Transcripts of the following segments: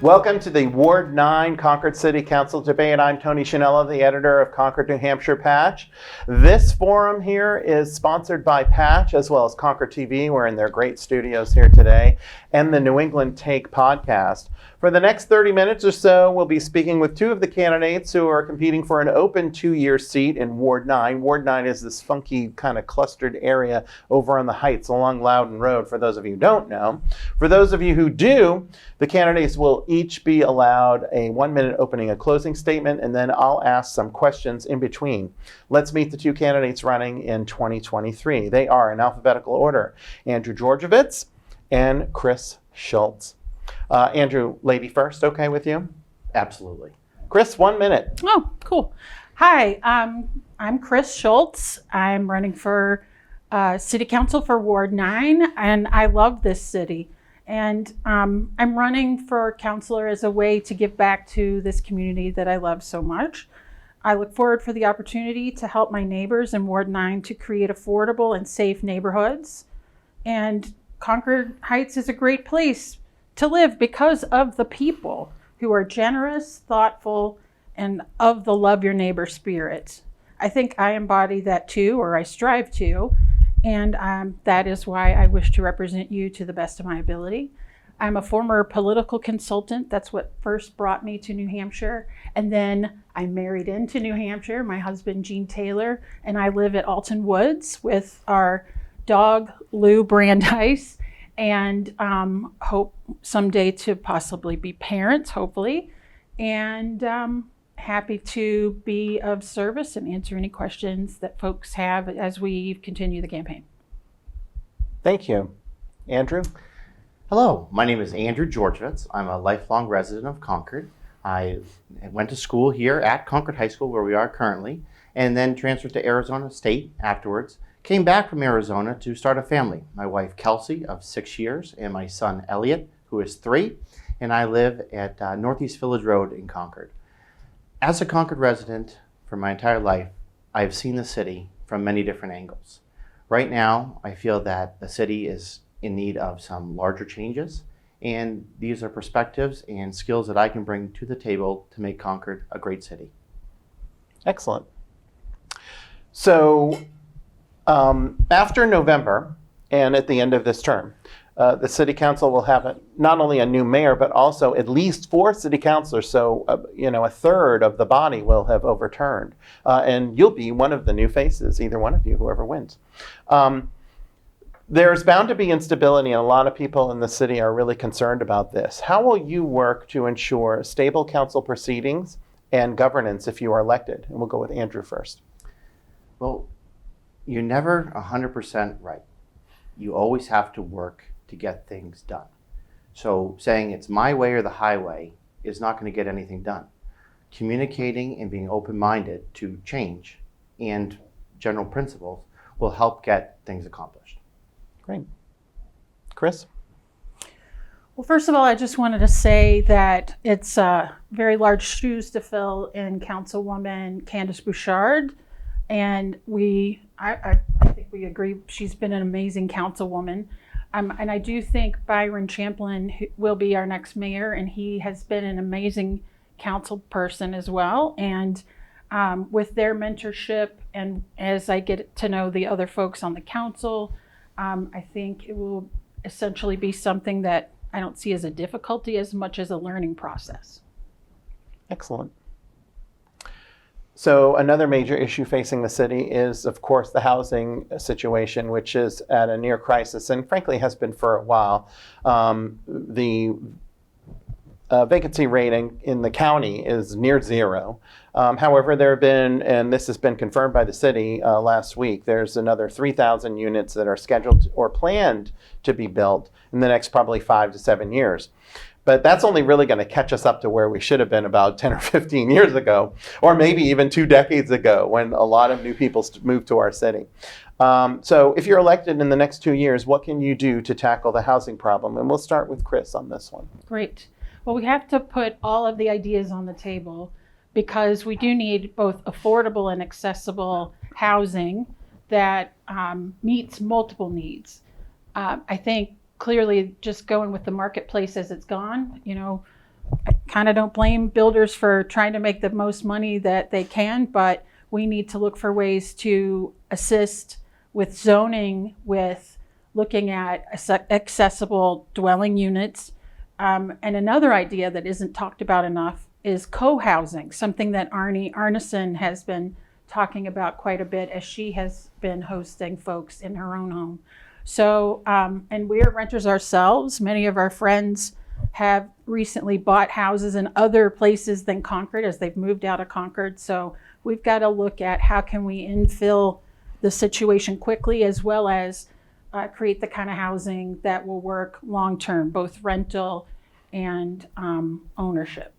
Welcome to the Ward 9 Concord City Council debate. I'm Tony Shinella, the editor of Concord, New Hampshire Patch. This forum here is sponsored by Patch as well as Concord TV. We're in their great studios here today, and the New England Take podcast. For the next 30 minutes or so, we'll be speaking with two of the candidates who are competing for an open 2-year seat in Ward 9. Ward 9 is this funky kind of clustered area over on the Heights along Loudon Road, for those of you who don't know. For those of you who do, the candidates will each be allowed a 1-minute opening and closing statement, and then I'll ask some questions in between. Let's meet the two candidates running in 2023. They are, in alphabetical order, Andrew Georgievitz and Chris Schultz. Andrew, lady first, okay with you? Absolutely. Chris, 1 minute. Oh, cool. Hi, I'm Chris Schultz. I'm running for City Council for Ward 9, and I love this city. And I'm running for Councilor as a way to give back to this community that I love so much. I look forward for the opportunity to help my neighbors in Ward 9 to create affordable and safe neighborhoods. And Concord Heights is a great place to live because of the people who are generous, thoughtful, and of the love your neighbor spirit. I think I embody that too, or I strive to, and that is why I wish to represent you to the best of my ability. I'm a former political consultant. That's what first brought me to New Hampshire. And then I married into New Hampshire, my husband, Gene Taylor, and I live at Alton Woods with our dog, Lou Brandeis, and hope someday to possibly be parents, hopefully. And happy to be of service and answer any questions that folks have as we continue the campaign. Thank you. Andrew? Hello, my name is Andrew Georgievitz. I'm a lifelong resident of Concord. I went to school here at Concord High School, where we are currently, and then transferred to Arizona State afterwards. Came back from Arizona to start a family. My wife, Kelsey, of 6 years, and my son, Elliot, who is 3, and I live at Northeast Village Road in Concord. As a Concord resident for my entire life, I have seen the city from many different angles. Right now, I feel that the city is in need of some larger changes, and these are perspectives and skills that I can bring to the table to make Concord a great city. Excellent. So, after November and at the end of this term, the City Council will have not only a new mayor, but also at least 4 city councilors. So, a third of the body will have overturned. And you'll be one of the new faces, either one of you, whoever wins. There's bound to be instability, and a lot of people in the city are really concerned about this. How will you work to ensure stable council proceedings and governance if you are elected? And we'll go with Andrew first. Well, you're never 100% right. You always have to work to get things done. So saying it's my way or the highway is not going to get anything done. Communicating and being open-minded to change and general principles will help get things accomplished. Great. Chris? Well, first of all, I just wanted to say that it's very large shoes to fill in Councilwoman Candace Bouchard. And I think we agree she's been an amazing councilwoman. And I do think Byron Champlin will be our next mayor, and he has been an amazing council person as well. And with their mentorship, and as I get to know the other folks on the council, I think it will essentially be something that I don't see as a difficulty as much as a learning process. Excellent. So another major issue facing the city is, of course, the housing situation, which is at a near crisis and frankly has been for a while. The vacancy rate in the county is near zero. However, there have been, and this has been confirmed by the city last week, there's another 3,000 units that are scheduled or planned to be built in the next probably 5 to 7 years. But that's only really going to catch us up to where we should have been about 10 or 15 years ago, or maybe even 2 decades ago when a lot of new people moved to our city. So if you're elected in the next 2 years, what can you do to tackle the housing problem? And we'll start with Chris on this one. Great. Well, we have to put all of the ideas on the table because we do need both affordable and accessible housing that meets multiple needs. I think clearly just going with the marketplace as it's gone, kind of don't blame builders for trying to make the most money that they can, but we need to look for ways to assist with zoning, with looking at accessible dwelling units. And another idea that isn't talked about enough is co-housing, something that Arnie Arneson has been talking about quite a bit as she has been hosting folks in her own home. So, and we are renters ourselves. Many of our friends have recently bought houses in other places than Concord as they've moved out of Concord. So we've got to look at how can we infill the situation quickly, as well as create the kind of housing that will work long-term, both rental and ownership.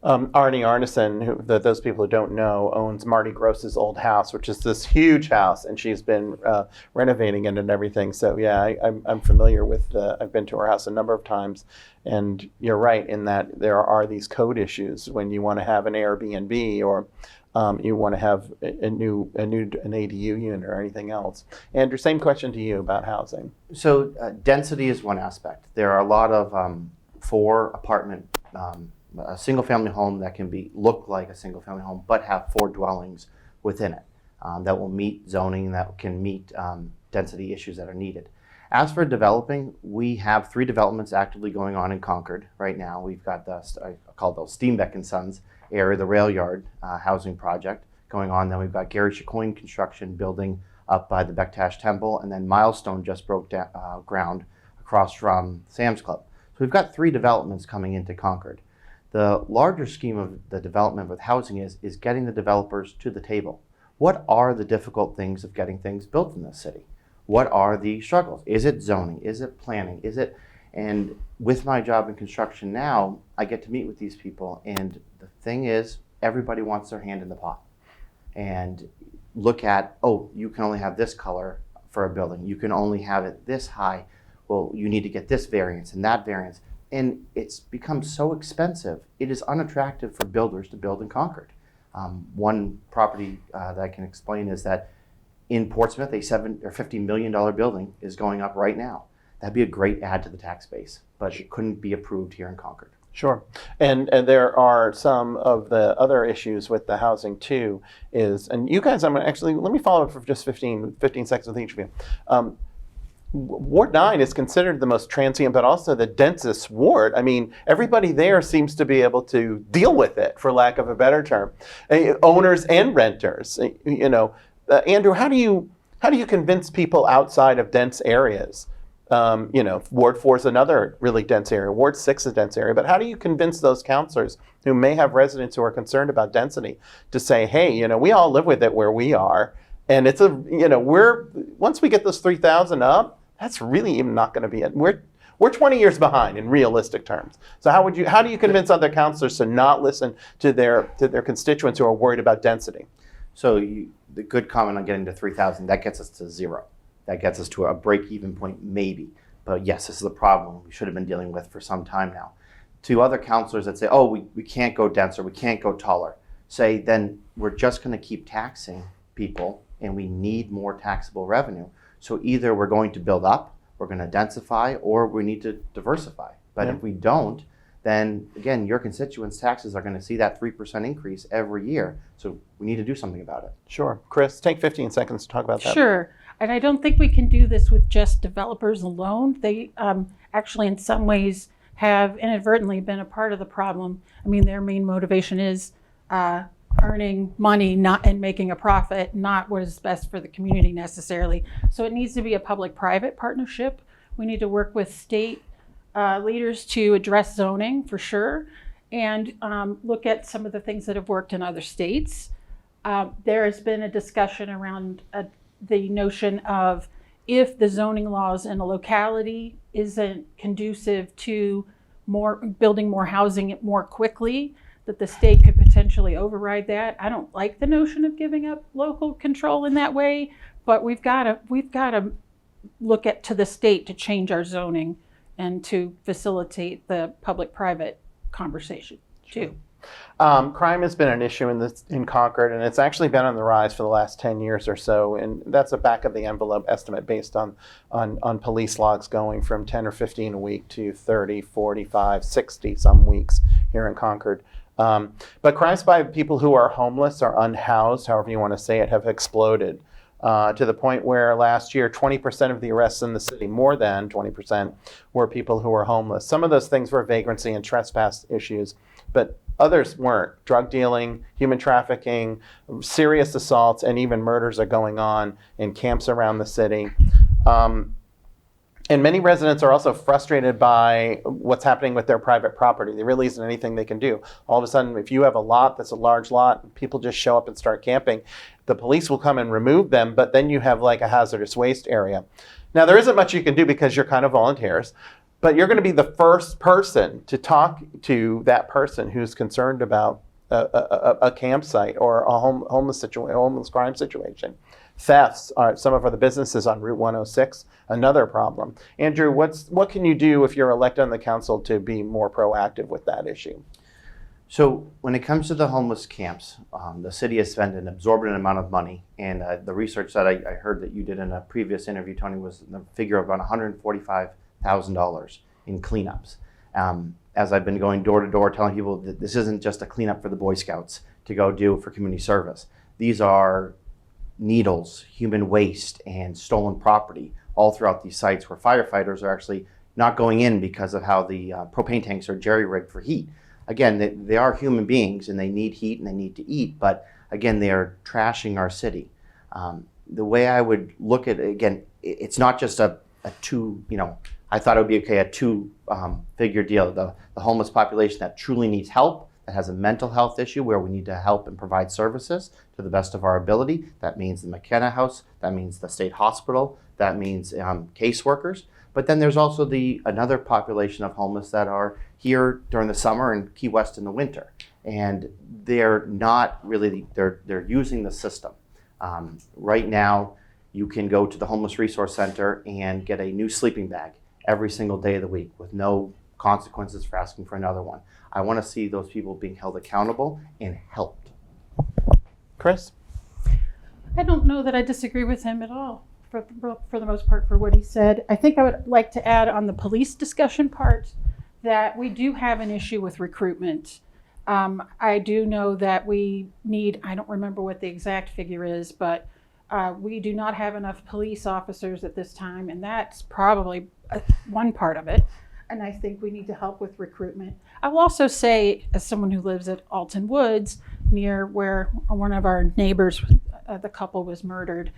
Arnie Arneson, who those people who don't know, owns Marty Gross's old house, which is this huge house, and she's been renovating it and everything. So yeah, I'm familiar with. I've been to her house a number of times, and you're right in that there are these code issues when you want to have an Airbnb or you want to have an ADU unit or anything else. Andrew, same question to you about housing. So density is one aspect. There are a lot of 4 apartment, a single family home that can look like a single family home, but have 4 dwellings within it that will meet zoning, that can meet density issues that are needed. As for developing, we have 3 developments actively going on in Concord right now. We've got I call those Steenbeck and Sons area, the rail yard housing project going on. Then we've got Gary Chicoine construction building up by the Bektash Temple, and then Milestone just broke ground across from Sam's Club. So we've got 3 developments coming into Concord. The larger scheme of the development with housing is getting the developers to the table. What are the difficult things of getting things built in this city? What are the struggles? Is it zoning? Is it planning? And with my job in construction now, I get to meet with these people, and the thing is, everybody wants their hand in the pot. And look at, oh, you can only have this color for a building. You can only have it this high. Well, you need to get this variance and that variance. And it's become so expensive, it is unattractive for builders to build in Concord. One property that I can explain is that in Portsmouth, a $7 or $50 million building is going up right now. That'd be a great add to the tax base, but it couldn't be approved here in Concord. Sure. And there are some of the other issues with the housing too and you guys, let me follow up for just 15 seconds with each of you. Ward 9 is considered the most transient, but also the densest ward. I mean, everybody there seems to be able to deal with it, for lack of a better term. Owners and renters. Andrew, how do you convince people outside of dense areas? Ward 4 is another really dense area. Ward 6 is a dense area. But how do you convince those counselors who may have residents who are concerned about density to say, hey, we all live with it where we are, and it's once we get those 3,000 up, that's really even not going to be it. We're 20 years behind in realistic terms. So how do you convince other counselors to not listen to their constituents who are worried about density? So the good comment on getting to 3,000, that gets us to 0. That gets us to a break-even point, maybe. But yes, this is a problem we should have been dealing with for some time now. To other counselors that say, oh, we can't go denser, we can't go taller, say then we're just going to keep taxing people, and we need more taxable revenue. So either we're going to build up, we're going to densify, or we need to diversify. But if we don't, then again, your constituents' taxes are going to see that 3% increase every year. So we need to do something about it. Sure. Chris, take 15 seconds to talk about that. Sure. And I don't think we can do this with just developers alone. They actually, in some ways, have inadvertently been a part of the problem. I mean, their main motivation is earning money and making a profit, not what is best for the community necessarily. So it needs to be a public-private partnership. We need to work with state leaders to address zoning for sure, and look at some of the things that have worked in other states. There has been a discussion around the notion of if the zoning laws in a locality isn't conducive to building more housing more quickly, that the state could potentially override that. I don't like the notion of giving up local control in that way, but we've got to look to the state to change our zoning and to facilitate the public-private conversation too. Crime has been an issue in Concord, and it's actually been on the rise for the last 10 years or so. And that's a back of the envelope estimate based on police logs going from 10 or 15 a week to 30, 45, 60 some weeks here in Concord. But crimes by people who are homeless or unhoused, however you want to say it, have exploded to the point where last year 20% of the arrests in the city, more than 20%, were people who were homeless. Some of those things were vagrancy and trespass issues, but others weren't. Drug dealing, human trafficking, serious assaults, and even murders are going on in camps around the city. And many residents are also frustrated by what's happening with their private property. There really isn't anything they can do. All of a sudden, if you have a lot that's a large lot, people just show up and start camping. The police will come and remove them, but then you have like a hazardous waste area. Now, there isn't much you can do because you're kind of volunteers, but you're going to be the first person to talk to that person who's concerned about a campsite or a homeless crime situation. Thefts are some of the businesses on Route 106, another problem. Andrew, what can you do if you're elected on the council to be more proactive with that issue? So when it comes to the homeless camps, the city has spent an exorbitant amount of money, and the research that I heard that you did in a previous interview, Tony, was the figure of around $145,000 in cleanups. As I've been going door to door telling people that this isn't just a cleanup for the Boy Scouts to go do for community service. These are needles, human waste, and stolen property all throughout these sites where firefighters are actually not going in because of how the propane tanks are jerry-rigged for heat. Again, they are human beings and they need heat and they need to eat, but again, they are trashing our city. The way I would look at it, again, it's not just a two, I thought it would be okay, a two-figure deal. The homeless population that truly needs help, that has a mental health issue where we need to help and provide services to the best of our ability. That means the McKenna House, that means the state hospital, that means caseworkers. But then there's also another population of homeless that are here during the summer and Key West in the winter. And they're not really, they're using the system. Right now, you can go to the Homeless Resource Center and get a new sleeping bag every single day of the week with no consequences for asking for another one. I want to see those people being held accountable and helped. Chris? I don't know that I disagree with him at all, for the most part, for what he said. I think I would like to add on the police discussion part that we do have an issue with recruitment. I do know that we need, I don't remember what the exact figure is, but we do not have enough police officers at this time, and that's probably one part of it. And I think we need to help with recruitment. I will also say, as someone who lives at Alton Woods, near where one of our neighbors, the couple, was murdered,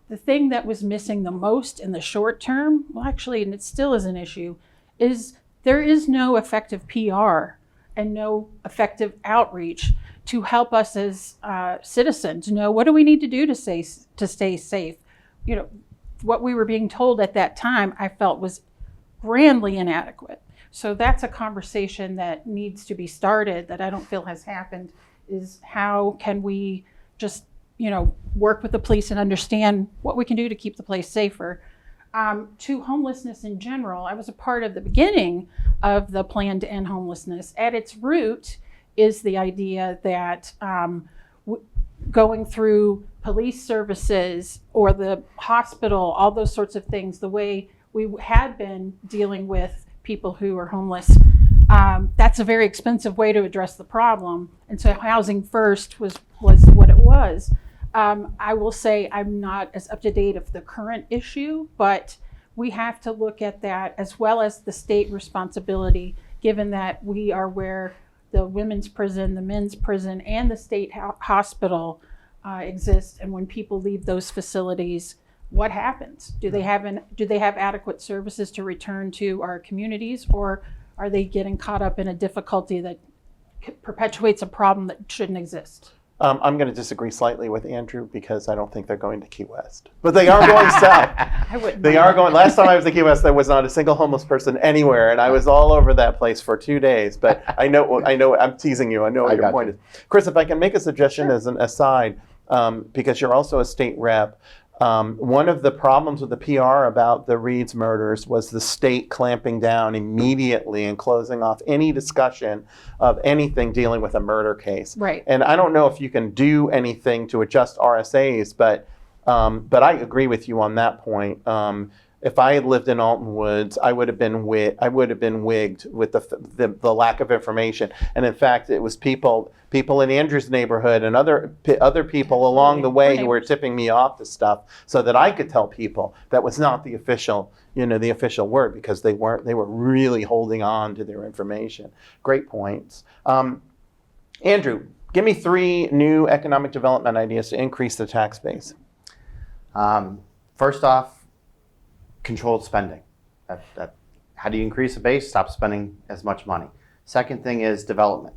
the thing that was missing the most in the short term, well, actually, and it still is an issue, is there is no effective PR and no effective outreach to help us as citizens know what do we need to do to stay safe. What we were being told at that time, I felt was grandly inadequate. So that's a conversation that needs to be started that I don't feel has happened, is how can we just, work with the police and understand what we can do to keep the place safer. To homelessness in general, I was a part of the beginning of the plan to end homelessness. At its root is the idea that going through police services or the hospital, all those sorts of things, the way we had been dealing with people who are homeless, that's a very expensive way to address the problem. And so housing first was what it was. I will say I'm not as up to date of the current issue, but we have to look at that as well as the state responsibility, given that we are where the women's prison, the men's prison, and the state hospital exist. And when people leave those facilities, what happens? Do they have adequate services to return to our communities, or are they getting caught up in a difficulty that perpetuates a problem that shouldn't exist? I'm going to disagree slightly with Andrew because I don't think they're going to Key West. But they are going south. I wouldn't. They are going. Last time I was in Key West, there was not a single homeless person anywhere, and I was all over that place for 2 days. But I know. I'm teasing you. I know what your point is. Chris, if I can make a suggestion as an aside, because you're also a state rep. One of the problems with the PR about the Reed's murders was the state clamping down immediately and closing off any discussion of anything dealing with a murder case. Right. And I don't know if you can do anything to adjust RSAs, but I agree with you on that point. if I had lived in Alton Woods, I would have been wigged with the lack of information. And in fact, it was people in Andrew's neighborhood and other people along the way who were tipping me off to stuff so that I could tell people that was not the official word, because they were really holding on to their information. Great points. Andrew, give me 3 new economic development ideas to increase the tax base. First off, controlled spending. How do you increase the base? Stop spending as much money. Second thing is development.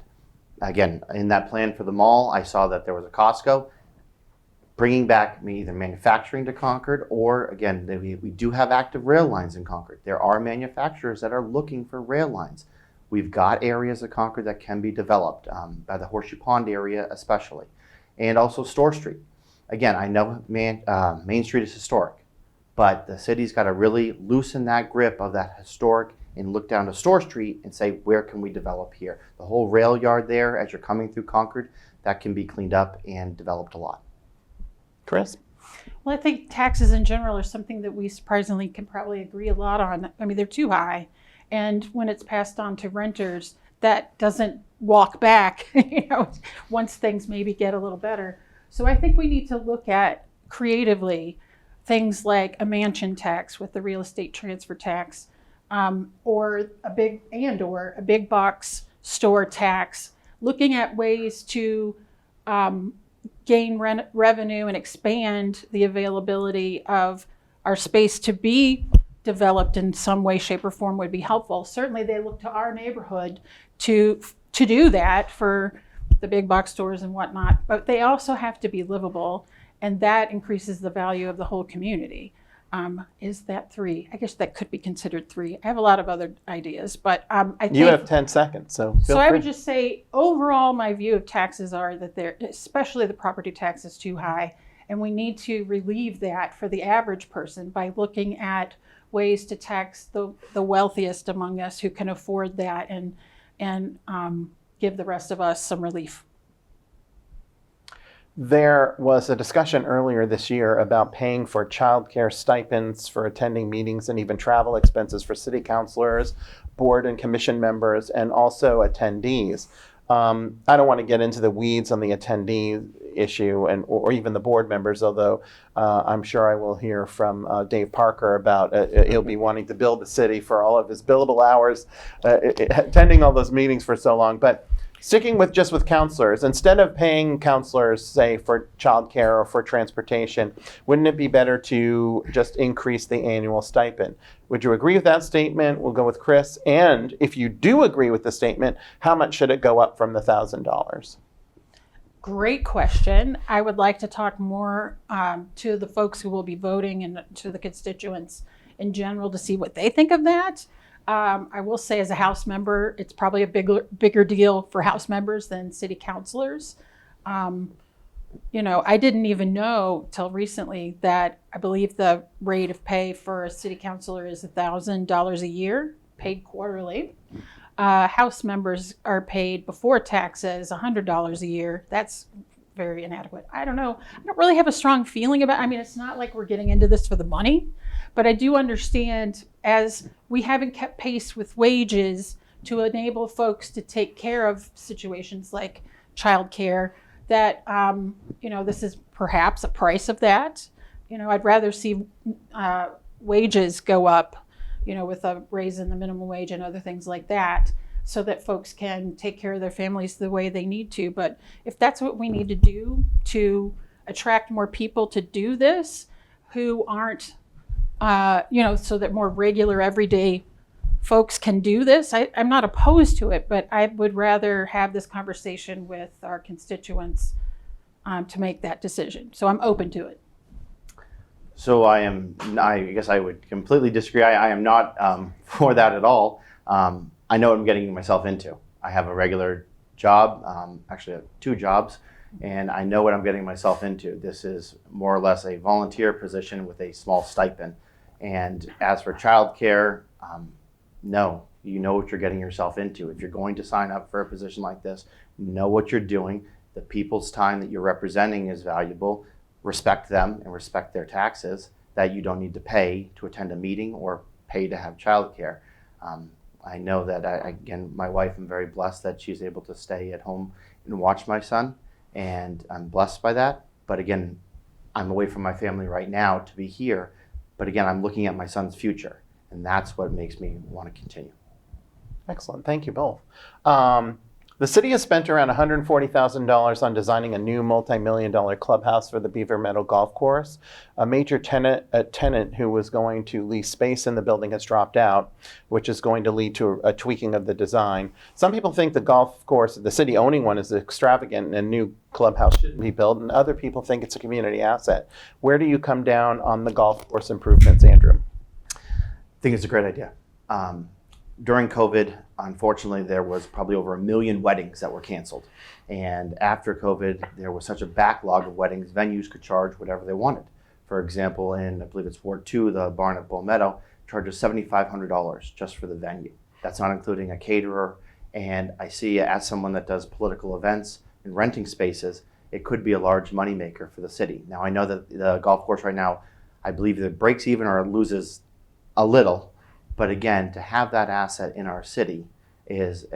Again, in that plan for the mall, I saw that there was a Costco. Bringing back either manufacturing to Concord, or again, we do have active rail lines in Concord. There are manufacturers that are looking for rail lines. We've got areas of Concord that can be developed, by the Horseshoe Pond area especially, and also Store Street. Again, I know Main Street is historic, but the city's got to really loosen that grip of that historic and look down to Store Street and say, where can we develop here? The whole rail yard there, as you're coming through Concord, that can be cleaned up and developed a lot. Chris? Well, I think taxes in general are something that we surprisingly can probably agree a lot on. I mean, they're too high. And when it's passed on to renters, that doesn't walk back, once things maybe get a little better. So I think we need to look at creatively things like a mansion tax with the real estate transfer tax, or a big box store tax, looking at ways to gain revenue and expand the availability of our space to be developed in some way, shape, or form would be helpful. Certainly they look to our neighborhood to do that for the big box stores and whatnot, but they also have to be livable, and that increases the value of the whole community. Is that 3? I guess that could be considered 3. I have a lot of other ideas, but I think you have 10 seconds, so feel free. I would just say overall my view of taxes are that they're, especially the property tax, is too high, and we need to relieve that for the average person by looking at ways to tax the wealthiest among us who can afford that, and give the rest of us some relief. There was a discussion earlier this year about paying for childcare stipends for attending meetings and even travel expenses for city councilors, board and commission members, and also attendees. I don't want to get into the weeds on the attendee issue or even the board members, although I'm sure I will hear from Dave Parker about he'll be wanting to bill the city for all of his billable hours attending all those meetings for so long. But sticking with councilors, instead of paying councilors, say, for childcare or for transportation, wouldn't it be better to just increase the annual stipend? Would you agree with that statement? We'll go with Chris. And if you do agree with the statement, how much should it go up from the $1,000? Great question. I would like to talk more to the folks who will be voting and to the constituents in general to see what they think of that. I will say, as a House member, it's probably a bigger deal for House members than city councilors. I didn't even know till recently that I believe the rate of pay for a city councilor is $1,000 a year, paid quarterly. House members are paid before taxes $100 a year. That's very inadequate. I don't know. I don't really have a strong feeling about it. I mean, it's not like we're getting into this for the money, but I do understand, as we haven't kept pace with wages to enable folks to take care of situations like childcare, that, this is perhaps a price of that. I'd rather see wages go up, with a raise in the minimum wage and other things like that, so that folks can take care of their families the way they need to. But if that's what we need to do to attract more people to do this, who aren't, so that more regular everyday folks can do this, I'm not opposed to it, but I would rather have this conversation with our constituents to make that decision. So I'm open to it. So I guess I would completely disagree. I am not for that at all. I know what I'm getting myself into. I have a regular job, actually I have 2 jobs, and I know what I'm getting myself into. This is more or less a volunteer position with a small stipend. And as for childcare, no, you know what you're getting yourself into. If you're going to sign up for a position like this, know what you're doing. The people's time that you're representing is valuable. Respect them and respect their taxes, that you don't need to pay to attend a meeting or pay to have childcare. I know that, again, my wife, I'm very blessed that she's able to stay at home and watch my son, and I'm blessed by that. But again, I'm away from my family right now to be here. But again, I'm looking at my son's future, and that's what makes me want to continue. Excellent. Thank you both. The city has spent around $140,000 on designing a new multi-million-dollar clubhouse for the Beaver Meadow Golf Course. A major tenant who was going to lease space in the building has dropped out, which is going to lead to a tweaking of the design. Some people think the golf course, the city owning one, is extravagant and a new clubhouse shouldn't be built, and other people think it's a community asset. Where do you come down on the golf course improvements, Andrew? I think it's a great idea. During COVID, unfortunately, there was probably over 1 million weddings that were canceled. And after COVID, there was such a backlog of weddings, venues could charge whatever they wanted. For example, in, I believe it's Ward 2, the barn at Bull Meadow charges $7,500 just for the venue. That's not including a caterer. And I see, as someone that does political events and renting spaces, it could be a large moneymaker for the city. Now, I know that the golf course right now, I believe it breaks even or loses a little. But again, to have that asset in our city is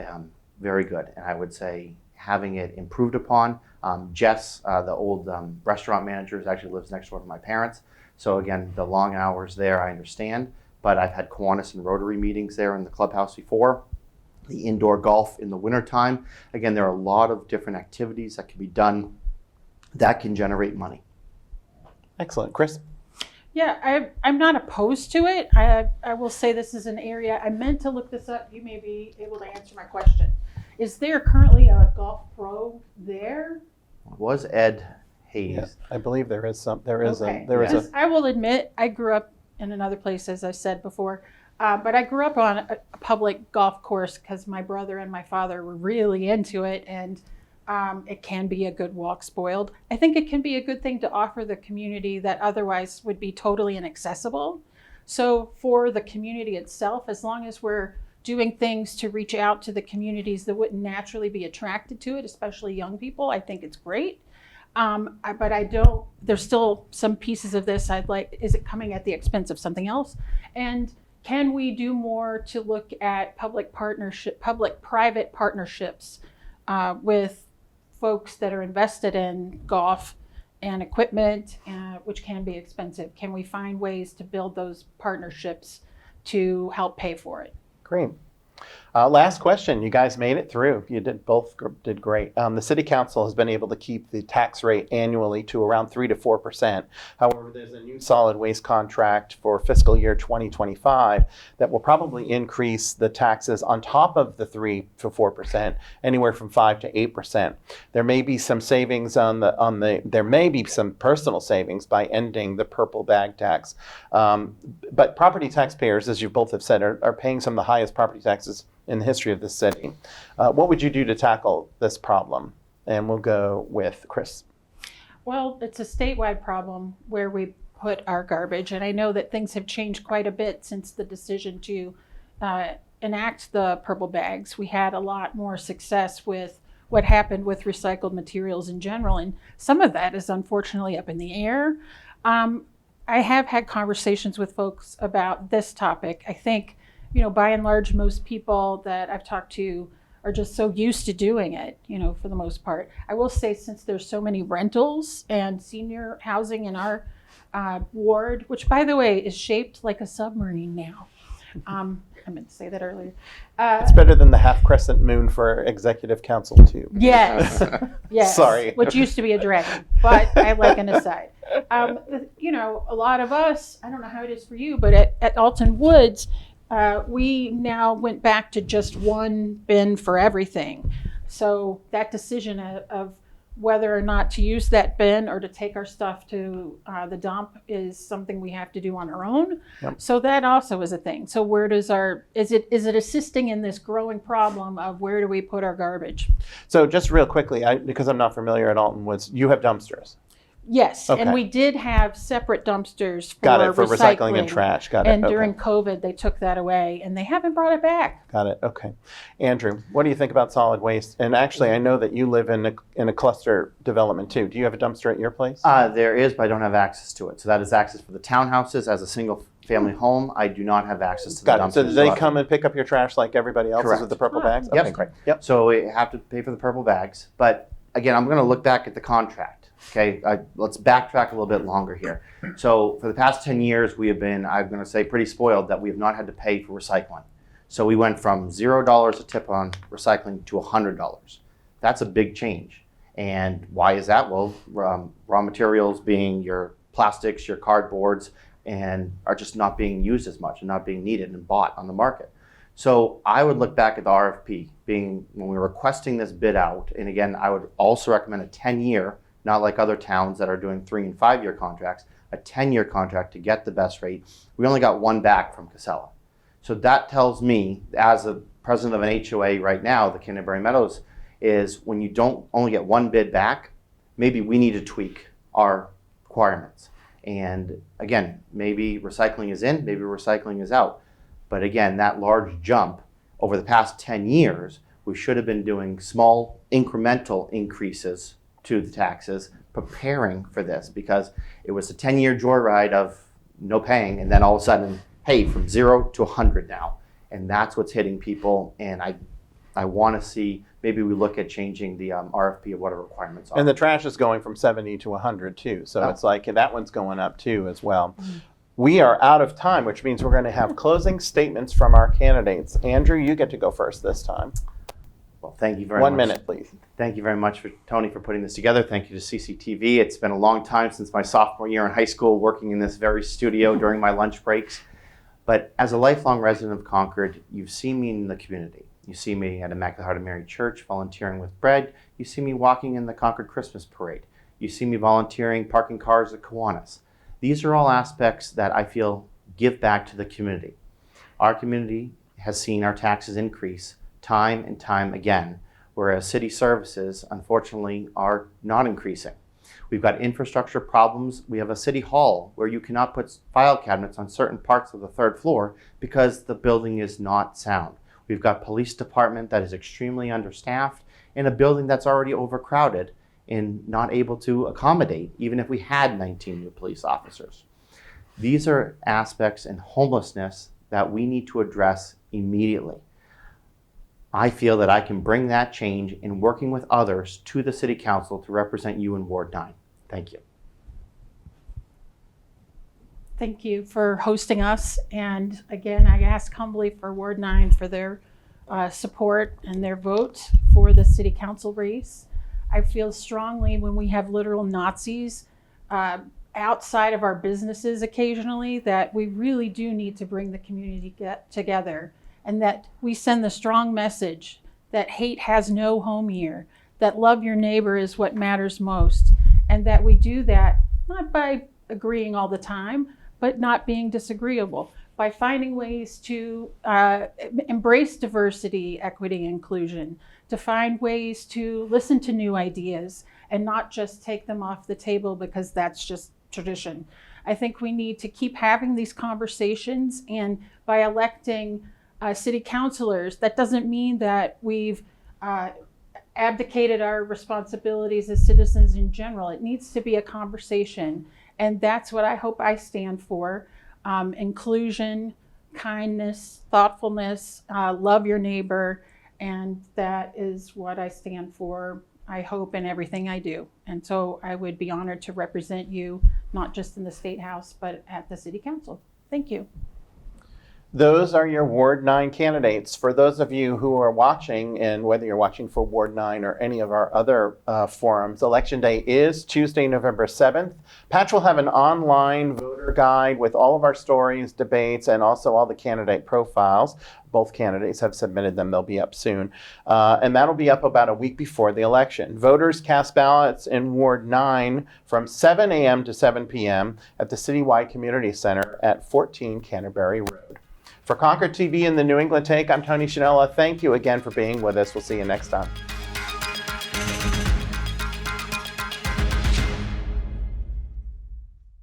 very good. And I would say having it improved upon. Jess, the old restaurant manager, actually lives next door to my parents. So again, the long hours there, I understand. But I've had Kiwanis and Rotary meetings there in the clubhouse before. The indoor golf in the wintertime. Again, there are a lot of different activities that can be done that can generate money. Excellent. Chris? Yeah, I'm not opposed to it. I will say this is an area, I meant to look this up. You may be able to answer my question. Is there currently a golf pro there? It was Ed Hayes. Yeah, I believe there is some. There is Okay. a. There is a. Because I will admit, I grew up in another place, as I said before, but I grew up on a public golf course because my brother and my father were really into it, and it can be a good walk spoiled. I think it can be a good thing to offer the community that otherwise would be totally inaccessible. So for the community itself, as long as we're doing things to reach out to the communities that wouldn't naturally be attracted to it, especially young people, I think it's great. But I don't, there's still some pieces of this I'd like, is it coming at the expense of something else? And can we do more to look at public-private partnerships with folks that are invested in golf and equipment, which can be expensive? Can we find ways to build those partnerships to help pay for it? Great. Last question. You guys made it through. You did great. The city council has been able to keep the tax rate annually to around 3 to 4%. However, there's a new solid waste contract for fiscal year 2025 that will probably increase the taxes on top of the 3 to 4%, anywhere from 5 to 8%. There may be some savings there may be some personal savings by ending the purple bag tax. But property taxpayers, as you both have said, are paying some of the highest property taxes in the history of the city. What would you do to tackle this problem? And we'll go with Chris. Well, it's a statewide problem where we put our garbage. And I know that things have changed quite a bit since the decision to enact the purple bags. We had a lot more success with what happened with recycled materials in general. And some of that is unfortunately up in the air. I have had conversations with folks about this topic. I think, by and large, most people that I've talked to are just so used to doing it, for the most part. I will say, since there's so many rentals and senior housing in our ward, which, by the way, is shaped like a submarine now. I meant to say that earlier. It's better than the half crescent moon for executive council too. Yes. Yes. Sorry. Which used to be a dragon, but I like an aside. A lot of us, I don't know how it is for you, but at Alton Woods, we now went back to just one bin for everything. So that decision of whether or not to use that bin or to take our stuff to the dump is something we have to do on our own. Yep. So that also is a thing. So where does is it assisting in this growing problem of where do we put our garbage? So just real quickly, because I'm not familiar at Alton Woods, you have dumpsters. Yes, Okay. and we did have separate dumpsters for Got it, for recycling and trash. Got it. And Okay. during COVID, they took that away, and they haven't brought it back. Got it. Okay. Andrew, what do you think about solid waste? And actually, I know that you live in a cluster development too. Do you have a dumpster at your place? There is, but I don't have access to it. So that is access for the townhouses. As a single family home, I do not have access to the Got dumpsters. it. So do they come and pick up your trash like everybody else Correct. with the purple Ah. bags? Yep. Okay, great. Yep. So we have to pay for the purple bags. But again, I'm going to look back at the contract. Okay, let's backtrack a little bit longer here. So for the past 10 years, we have been, I'm going to say, pretty spoiled that we have not had to pay for recycling. So we went from $0 a tip on recycling to $100. That's a big change. And why is that? Well, raw materials being your plastics, your cardboards, and are just not being used as much and not being needed and bought on the market. So I would look back at the RFP being when we were requesting this bid out. And again, I would also recommend a 10-year, not like other towns that are doing 3 and 5 year contracts, a 10-year contract to get the best rate. We only got one back from Casella. So that tells me, as a president of an HOA right now, the Canterbury Meadows, is when you don't only get one bid back, maybe we need to tweak our requirements. And again, maybe recycling is in, maybe recycling is out. But again, that large jump over the past 10 years, we should have been doing small incremental increases to the taxes, preparing for this, because it was a 10-year joyride of no paying, and then all of a sudden, hey, from 0 to 100 now. And that's what's hitting people. And I want to see, maybe we look at changing the RFP of what our requirements are. And the trash is going from 70 to 100 too. So it's like that one's going up too as well. We are out of time, which means we're going to have closing statements from our candidates. Andrew, you get to go first this time. Well, thank you very much. 1 minute, please. Thank you very much, Tony, for putting this together. Thank you to CCTV. It's been a long time since my sophomore year in high school, working in this very studio during my lunch breaks. But as a lifelong resident of Concord, you've seen me in the community. You see me at Immaculate Heart of Mary Church volunteering with bread. You see me walking in the Concord Christmas Parade. You see me volunteering, parking cars at Kiwanis. These are all aspects that I feel give back to the community. Our community has seen our taxes increase time and time again, whereas city services, unfortunately, are not increasing. We've got infrastructure problems. We have a city hall where you cannot put file cabinets on certain parts of the 3rd floor because the building is not sound. We've got police department that is extremely understaffed and a building that's already overcrowded and not able to accommodate, even if we had 19 new police officers. These are aspects in homelessness that we need to address immediately. I feel that I can bring that change in working with others to the City Council to represent you in Ward 9. Thank you. Thank you for hosting us. And again, I ask humbly for Ward 9 for their support and their vote for the City Council race. I feel strongly when we have literal Nazis outside of our businesses occasionally that we really do need to bring the community together, and that we send the strong message that hate has no home here, that love your neighbor is what matters most, and that we do that not by agreeing all the time, but not being disagreeable, by finding ways to embrace diversity, equity, inclusion, to find ways to listen to new ideas and not just take them off the table because that's just tradition. I think we need to keep having these conversations, and by electing city councilors, that doesn't mean that we've abdicated our responsibilities as citizens in general. It needs to be a conversation, and that's what I hope I stand for. Inclusion, kindness, thoughtfulness, love your neighbor, and that is what I stand for, I hope, in everything I do. And so I would be honored to represent you, not just in the State House, but at the City Council. Thank you. Those are your Ward 9 candidates. For those of you who are watching, and whether you're watching for Ward 9 or any of our other forums, Election Day is Tuesday, November 7th. Patch will have an online voter guide with all of our stories, debates, and also all the candidate profiles. Both candidates have submitted them. They'll be up soon. And that'll be up about a week before the election. Voters cast ballots in Ward 9 from 7 a.m. to 7 p.m. at the Citywide Community Center at 14 Canterbury Road. For Concord TV and the New England Take, I'm Tony Shanella. Thank you again for being with us. We'll see you next time.